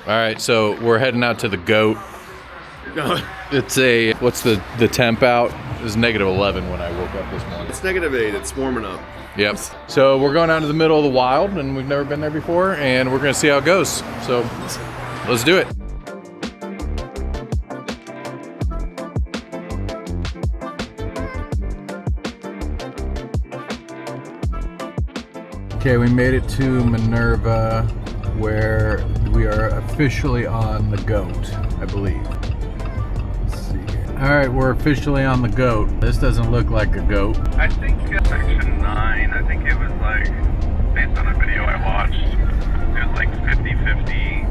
All right, so we're heading out to the Goat. It's a, what's the temp out? It was -11 when I woke up this morning. It's -8, it's warming up. Yep. So we're going out to the middle of the wild, and we've never been there before, and we're gonna see how it goes. So let's do it. Okay, we made it to Minerva, where we are officially on the Goat, I believe. Let's see here. All right, we're officially on the Goat. This doesn't look like a goat. I think section 9, I think it was like, based on a video I watched, it was like 50-50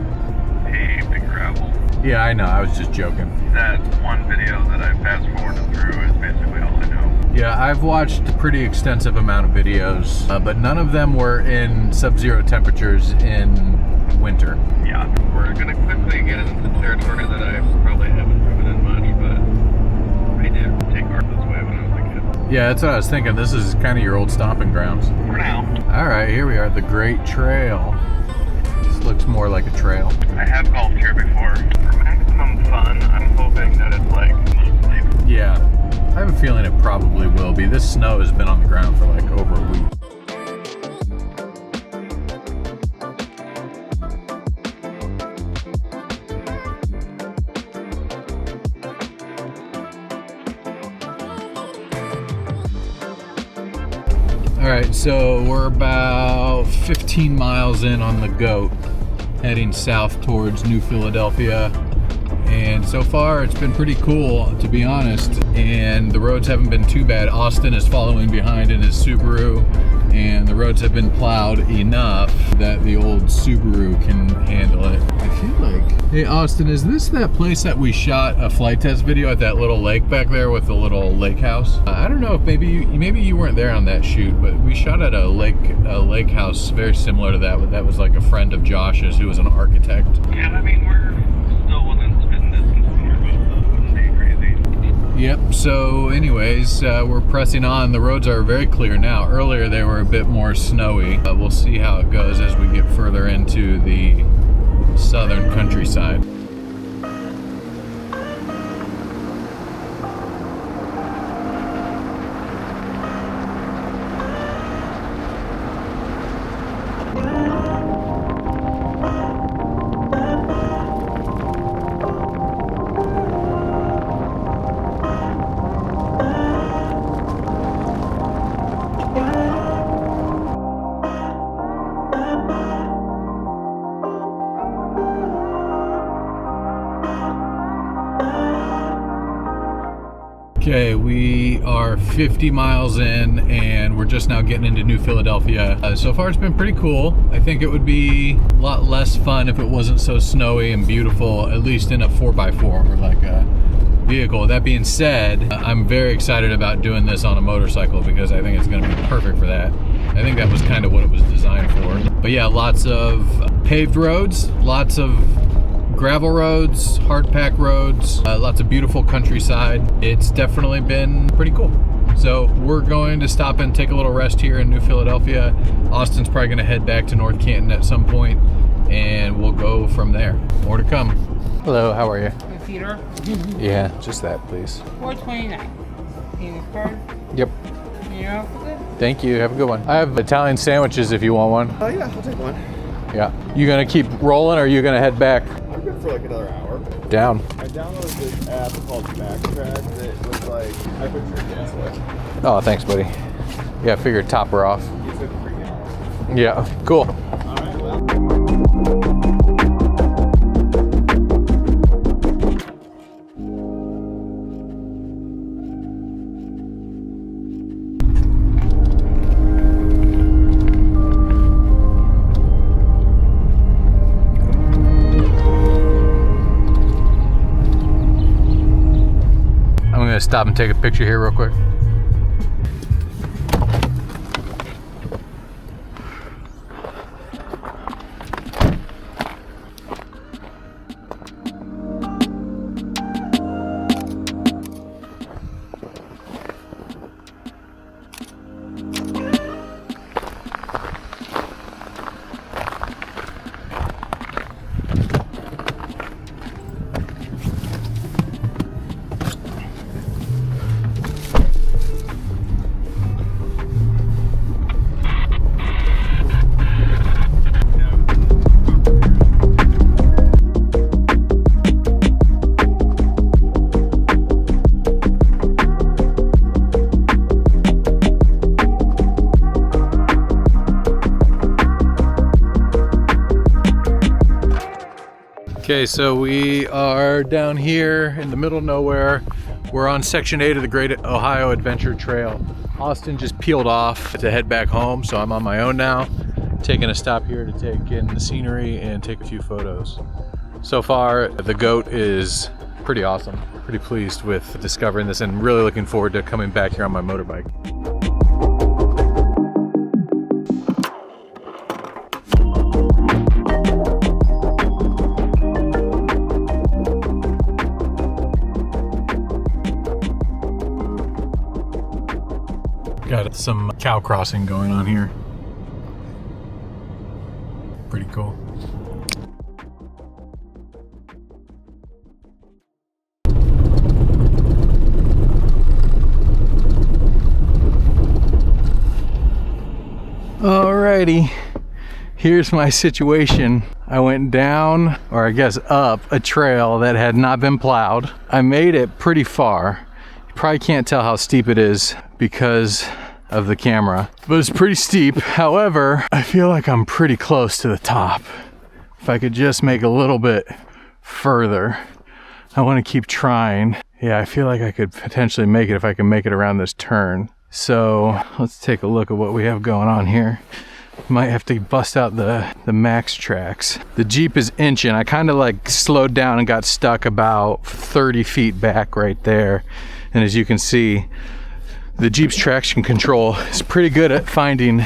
paved and gravel. Yeah, I know, I was just joking. That one video that I fast forwarded through is basically all I know. Yeah, I've watched a pretty extensive amount of videos, but none of them were in sub-zero temperatures in winter. Yeah, we're gonna quickly get into territory that I probably haven't driven in much, but I did take art this way when I was a kid. Yeah, that's what I was thinking. This is kind of your old stomping grounds. For now. All right, here we are, the Great Trail. This looks more like a trail. I have golfed here before. For maximum fun, I'm hoping that it's like smooth safe. Yeah, I have a feeling it probably will be. This snow has been on the ground for like over a week. All right, so we're about 15 miles in on the Goat, heading south towards New Philadelphia. And so far, it's been pretty cool, to be honest. And the roads haven't been too bad. Austin is following behind in his Subaru, and the roads have been plowed enough that the old Subaru can handle it. I feel like... Hey, Austin, is this that place that we shot a flight test video at, that little lake back there with the little lake house? I don't know if maybe you weren't there on that shoot, but we shot at a lake house very similar to that. But that was like a friend of Josh's who was an architect. Yeah, I mean, we're still within spitting distance from our boat, so it wouldn't be crazy. Yep, so anyways, we're pressing on. The roads are very clear now. Earlier they were a bit more snowy. We'll see how it goes as we get further into the southern countryside. Okay, we are 50 miles in and we're just now getting into New Philadelphia. So far it's been pretty cool. I think it would be a lot less fun if it wasn't so snowy and beautiful, at least in a 4x4 or like a vehicle. That being said, I'm very excited about doing this on a motorcycle because I think it's gonna be perfect for that. I think that was kind of what it was designed for. But yeah, lots of paved roads, lots of gravel roads, hard pack roads, lots of beautiful countryside. It's definitely been pretty cool. So we're going to stop and take a little rest here in New Philadelphia. Austin's probably going to head back to North Canton at some point, and we'll go from there. More to come. Hello, how are you? Computer. Yeah, just that, please. $4.29. Payment card. Yep. Yeah. Thank you. Have a good one. I have Italian sandwiches if you want one. Oh yeah, I'll take one. Yeah. You gonna keep rolling, or are you gonna head back? I'm good for like another hour. Down. I downloaded this app called Backtrack that was like, I put your gas away. Oh, thanks, buddy. Yeah, I figured top her off. You said free gas. Yeah, cool. All right, well. I'm gonna stop and take a picture here real quick. Okay, so we are down here in the middle of nowhere. We're on Section 8 of the Great Ohio Adventure Trail. Austin just peeled off to head back home, so I'm on my own now, taking a stop here to take in the scenery and take a few photos. So far, the goat is pretty awesome. Pretty pleased with discovering this and really looking forward to coming back here on my motorbike. Got some cow crossing going on here. Pretty cool. Alrighty, here's my situation. I went down, or I guess up, a trail that had not been plowed. I made it pretty far. You probably can't tell how steep it is because of the camera, but it's pretty steep. However, I feel like I'm pretty close to the top. If I could just make a little bit further, I want to keep trying. Yeah, I feel like I could potentially make it if I can make it around this turn. So let's take a look at what we have going on here. Might have to bust out the max tracks. The Jeep is inching. I kind of like slowed down and got stuck about 30 feet back right there. And as you can see, the Jeep's traction control is pretty good at finding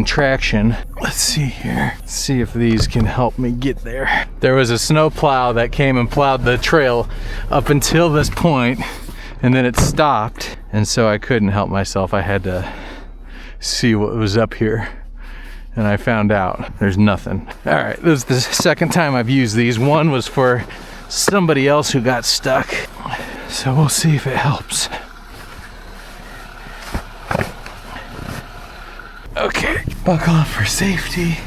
traction. Let's see here. Let's see if these can help me get there. There was a snow plow that came and plowed the trail up until this point, and then it stopped, and so I couldn't help myself. I had to see what was up here, and I found out there's nothing. All right, this is the second time I've used these. One was for somebody else who got stuck, so we'll see if it helps. Okay, buckle up for safety.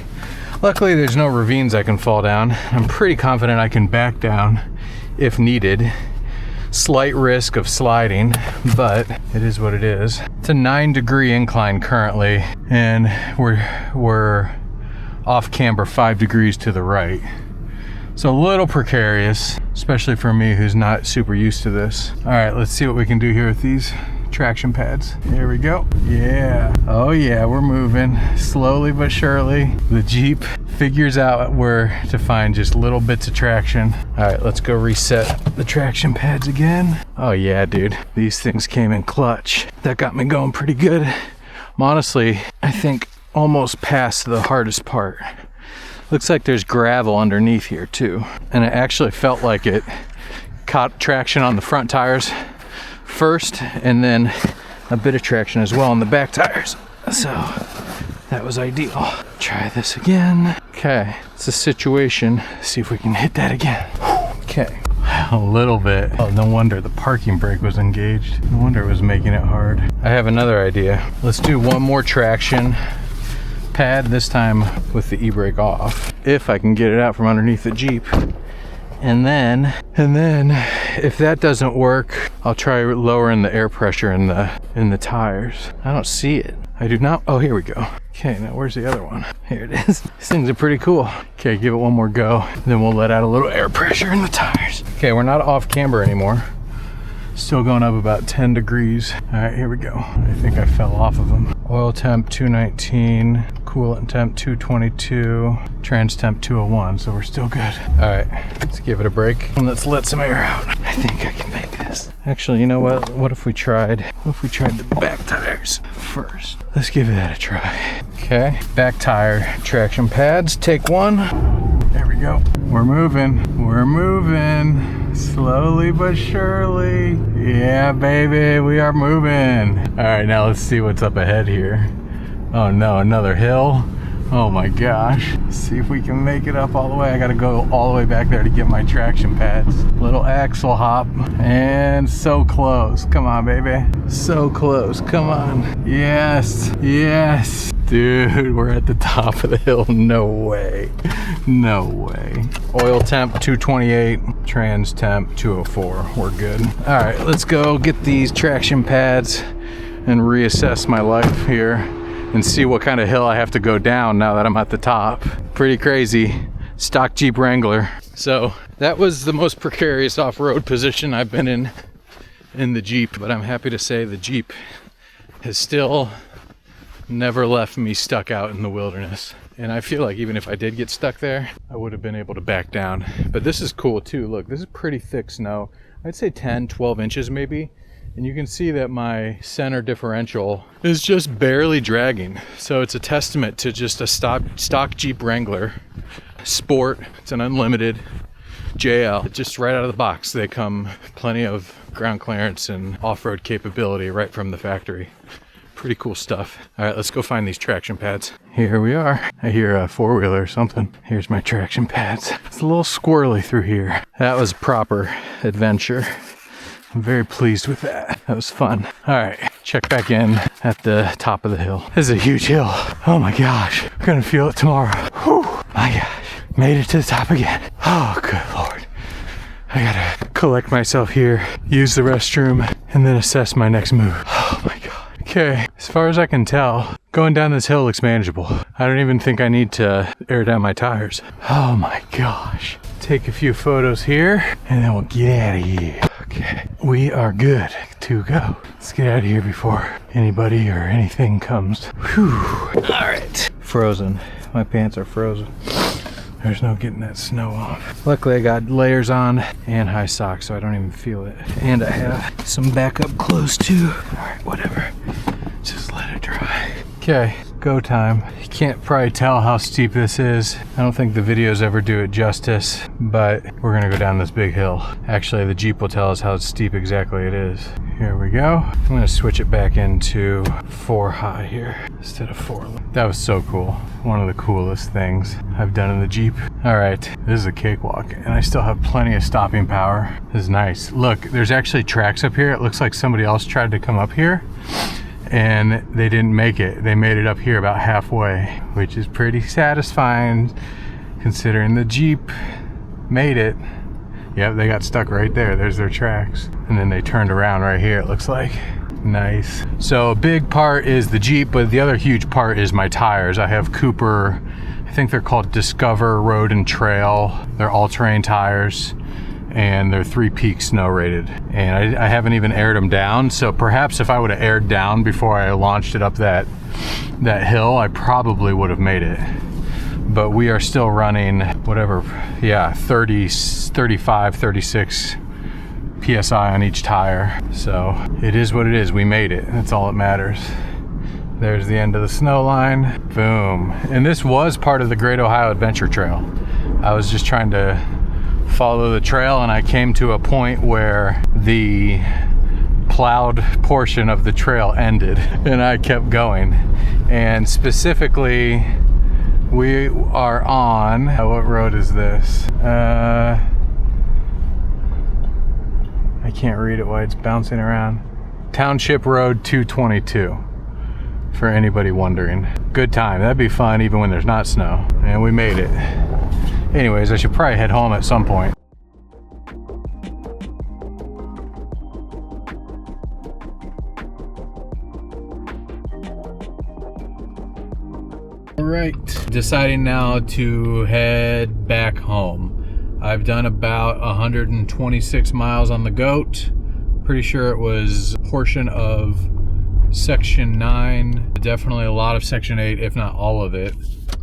Luckily there's no ravines I can fall down. I'm pretty confident I can back down if needed. Slight risk of sliding, but it is what it is. It's a 9-degree incline currently, and we're off camber 5 degrees to the right. So a little precarious, especially for me who's not super used to this. All right, let's see what we can do here with these traction pads. Here we go. Yeah. Oh yeah, we're moving slowly but surely. The Jeep figures out where to find just little bits of traction. All right, let's go reset the traction pads again. Oh yeah, dude. These things came in clutch. That got me going pretty good. I'm honestly, I think almost past the hardest part. Looks like there's gravel underneath here too. And it actually felt like it caught traction on the front tires first, and then a bit of traction as well on the back tires. So that was ideal. Try this again. Okay, it's a situation. See if we can hit that again. Okay, a little bit. Oh, no wonder the parking brake was engaged. No wonder it was making it hard. I have another idea. Let's do one more traction pad, this time with the e-brake off, if I can get it out from underneath the Jeep. And then if that doesn't work, I'll try lowering the air pressure in the tires. I don't see it. I do not. Oh, here we go. Okay, now where's the other one? Here it is. These things are pretty cool. Okay, give it one more go. Then we'll let out a little air pressure in the tires. Okay, we're not off camber anymore. Still going up about 10 degrees. All right, here we go. I think I fell off of them. Oil temp 219, coolant temp 222, trans temp 201, so we're still good. All right, let's give it a break and let's let some air out. I think I can make this. Actually, you know what? What if we tried the back tires first? Let's give that a try. Okay, back tire traction pads, take one. There we go. We're moving. We're moving. Slowly but surely. Yeah, baby, we are moving. All right, now let's see what's up ahead here. Oh no, another hill. Oh my gosh. Let's see if we can make it up all the way. I gotta go all the way back there to get my traction pads. Little axle hop, and so close. Come on, baby. So close, come on. Yes, yes. Dude, we're at the top of the hill. No way. No way. Oil temp 228, trans temp 204. We're good. All right, let's go get these traction pads and reassess my life here and see what kind of hill I have to go down now that I'm at the top. Pretty crazy. stock Jeep Wrangler. So that was the most precarious off-road position I've been in the Jeep, but I'm happy to say the Jeep has still never left me stuck out in the wilderness. And I feel like even if I did get stuck there, I would have been able to back down. But this is cool too. Look, this is pretty thick snow. I'd say 10, 12 inches maybe. And you can see that my center differential is just barely dragging. So it's a testament to just a stock Jeep Wrangler Sport. It's an unlimited JL. Just right out of the box, they come plenty of ground clearance and off-road capability right from the factory. Pretty cool stuff. All right, let's go find these traction pads. Here we are. I hear a four-wheeler or something. Here's my traction pads. It's a little squirrely through here. That was proper adventure. I'm very pleased with that. That was fun. All right, check back in at the top of the hill. This is a huge hill. Oh my gosh, I'm gonna feel it tomorrow. Whew, my gosh, made it to the top again. Oh, good Lord. I gotta collect myself here, use the restroom, and then assess my next move. Oh my God. Okay, as far as I can tell, going down this hill looks manageable. I don't even think I need to air down my tires. Oh my gosh. Take a few photos here, and then we'll get out of here. Okay, we are good to go. Let's get out of here before anybody or anything comes. Whew. All right. Frozen. My pants are frozen. There's no getting that snow off. Luckily I got layers on and high socks so I don't even feel it. And I have some backup clothes too. All right, whatever. Just let it dry. Okay, go time. You can't probably tell how steep this is. I don't think the videos ever do it justice, but we're gonna go down this big hill. Actually, the Jeep will tell us how steep exactly it is. Here we go. I'm gonna switch it back into 4 high here instead of 4 low. That was so cool. One of the coolest things I've done in the Jeep. All right, this is a cakewalk and I still have plenty of stopping power. This is nice. Look, there's actually tracks up here. It looks like somebody else tried to come up here and they didn't make it. They made it up here about halfway, which is pretty satisfying considering the Jeep made it. Yep, they got stuck right there. There's their tracks. And then they turned around right here, it looks like. Nice. So a big part is the Jeep, but the other huge part is my tires. I have Cooper, I think they're called Discover Road and Trail. They're all-terrain tires, and they're 3 peak snow rated. And I haven't even aired them down, so perhaps if I would have aired down before I launched it up that hill, I probably would have made it. But we are still running whatever, yeah, 30, 35, 36 PSI on each tire. So it is what it is. We made it. That's all that matters. There's the end of the snow line. Boom. And this was part of the Great Ohio Adventure Trail. I was just trying to follow the trail and I came to a point where the plowed portion of the trail ended and I kept going. And specifically, we are on, what road is this? I can't read it while it's bouncing around. Township Road 222, for anybody wondering. Good time, that'd be fun even when there's not snow. And we made it. Anyways, I should probably head home at some point. All right, deciding now to head back home. I've done about 126 miles on the goat. Pretty sure it was a portion of Section 9. Definitely a lot of Section 8, if not all of it.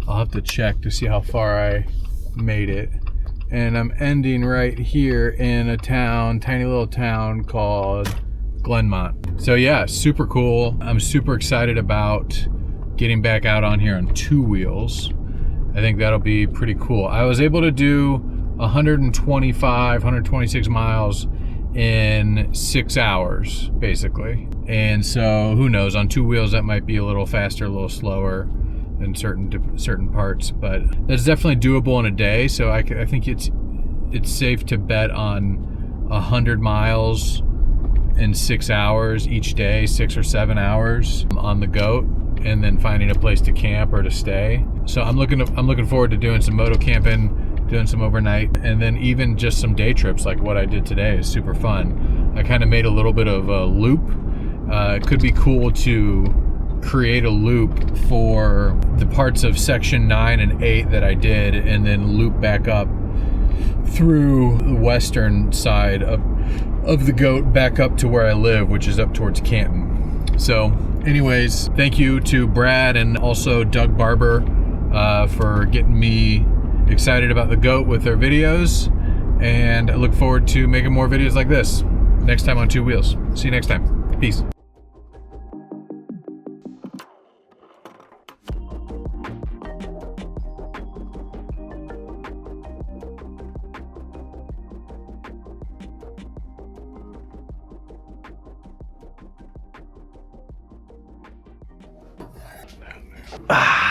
I'll have to check to see how far I made it. And I'm ending right here in a town, tiny little town called Glenmont. So yeah, super cool. I'm super excited about getting back out on here on 2 wheels. I think that'll be pretty cool. I was able to do 126 miles in 6 hours, basically. And so who knows, on 2 wheels that might be a little faster, a little slower in certain parts, but that's definitely doable in a day. So I think it's safe to bet on 100 miles in 6 hours each day, 6 or 7 hours on the goat, and then finding a place to camp or to stay. So I'm looking forward to doing some moto camping, doing some overnight, and then even just some day trips like what I did today is super fun. I kind of made a little bit of a loop. It could be cool to create a loop for the parts of section 9 and 8 that I did, and then loop back up through the western side of the goat back up to where I live, which is up towards Canton. So anyways, thank you to Brad and also Doug Barber for getting me excited about the goat with their videos, and I look forward to making more videos like this next time on Two Wheels. See you next time. Peace. Ah.